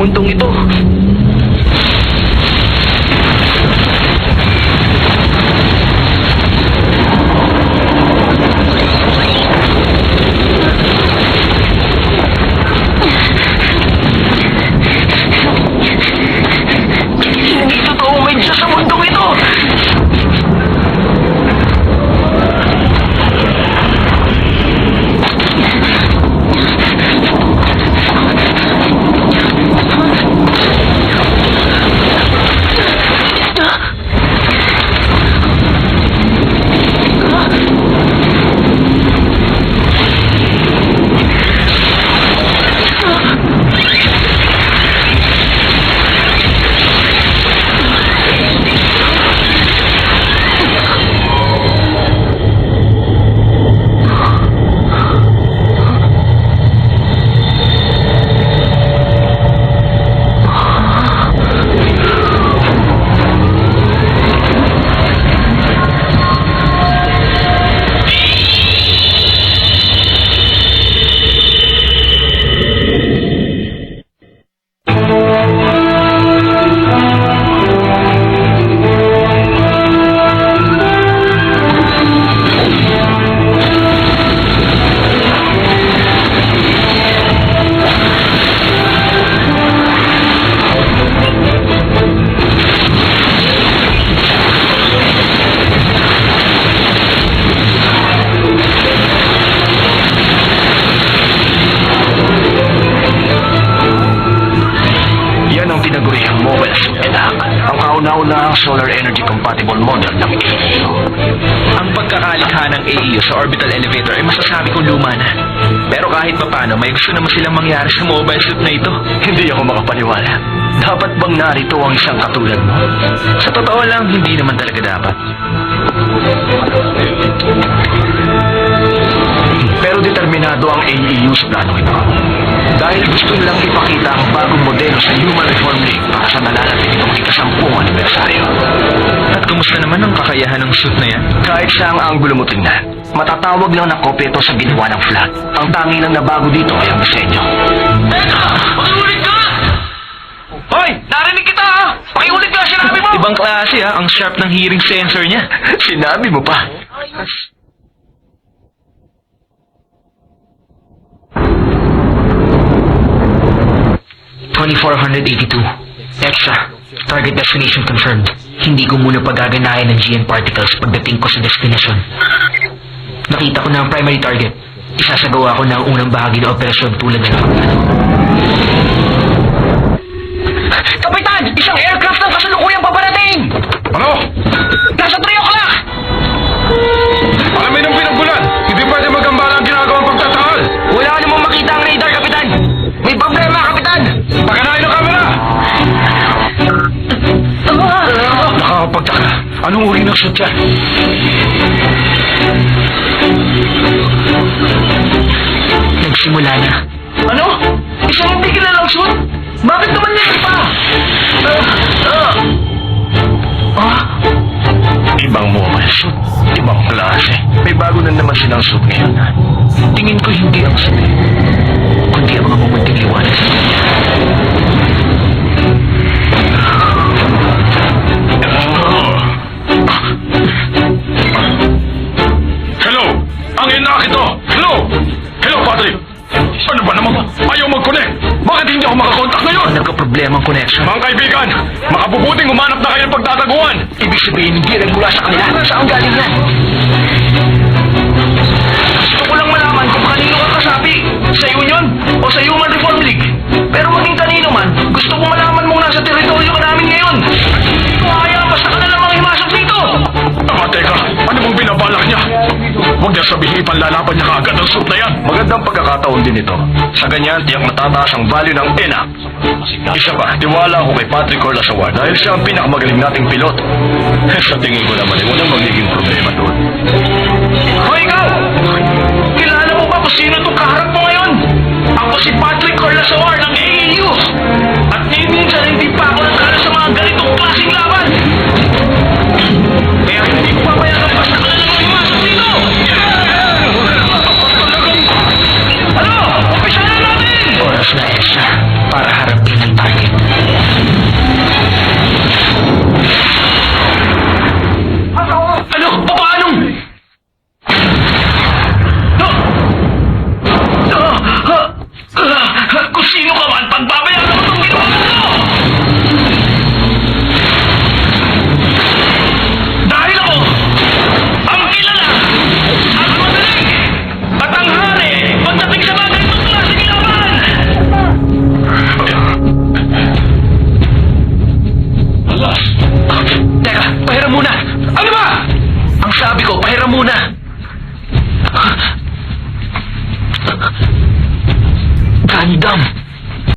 mundong ito. Hindi totoo may Diyos sa mundong ito. Ang solar energy compatible model ng AEU. Ang pagkakalikha ng AEU sa orbital elevator ay masasabi kong luma na. Pero kahit papano, may gusto naman silang mangyari sa mobile suit na ito. Hindi ako makapaniwala. Dapat bang narito ang isang katulad mo? Sa totoo lang, hindi naman talaga dapat. Pero determinado ang AEU sa planong ito. Dahil gusto nilang ipakita ang bagong modelo sa Human Reform League para sa nalalapit ng ika-10 anibersaryo. At kumusta naman ang kakayahan ng suit na yan? Kahit sa ang anggulo mo tingnan, matatawag lang na kopya ito sa ginawa ng flag. Ang tangi lang na bago dito ay ang disenyo. Teka! Pakiulit ka! Hoy! Narinig kita ha! Pakiulit ka! Sinabi mo! Ibang klase ha, ang sharp ng hearing sensor niya. Sinabi mo pa. $2,482. Extra. Target destination confirmed. Hindi ko muna pagaganayan ng GN particles pagdating ko sa destination. Nakita ko na ang primary target. Isasagawa ko na ang unang bahagi ng operasyon tulad ng pagplano. Kapitan! Isang aircraft ang kasalukuyang paparating! Ano? Nasa 3 o'clock! Alamin ang pinagbulan! Hindi pwede magambala ang ginagawang pagtatakal! Wala ka namang makita ang radar, Kapitan! May problema, Kapitan! Pakanain ang kamera! Nakakapagtaka. Anong uri ng suit yan? Nagsimula na. Ano? Isang hindi kilalang suit? Bakit naman yan pa? Ibang mobile suit. Ibang klase. May bago na naman silang suit ngayon. Tingin ko hindi ang suit, kundi ang mga mumunting liwanag sa kanya. Hello! Ang inak ito! Hello! Hello, Patrick! Ano ba naman? Ayaw mag-connect! Bakit hindi ako makakontak ngayon? Nagka-problema ang connection. Mga kaibigan, makabubuting umanap na kayo ng pagtataguan! Ibig sabihin, hindi rin mula sa kanila. Saan galing yan? Gusto ko lang malaman kung kanino ka kasabi. Sa Union o sa Human Reform League. Pero maging kanino man, gusto ko malaman mong nasa teritoryo ka namin ngayon. Kaya basta ka na namang himasok dito. Teka, ano bang binabalak niya? Huwag niya sabihin ipanlalaban niya kaagad ang suit na yan. Magandang pagkakataon din ito. Sa ganyan, tiyak matataas ang value ng ENA. Isa pa, tiwala ako kay Patrick Orlasawar dahil siya ang pinakamagaling nating pilot. Sa tingin ko naman, walang magiging problema doon. Hoy, ikaw! Kilala mo ba kung sino itong kaharap mo ngayon? Ako si Patrick Orlasawar ng AEU. At minsan hindi pa ako natalo sa mga ganitong klaseng laban. Kaya hindi ko papayagan basta ka na naman himasok dito! Ano? Umpisa na natin! Oras na extra para harapin ang target. Sabi ko, pahiram muna! Gandam!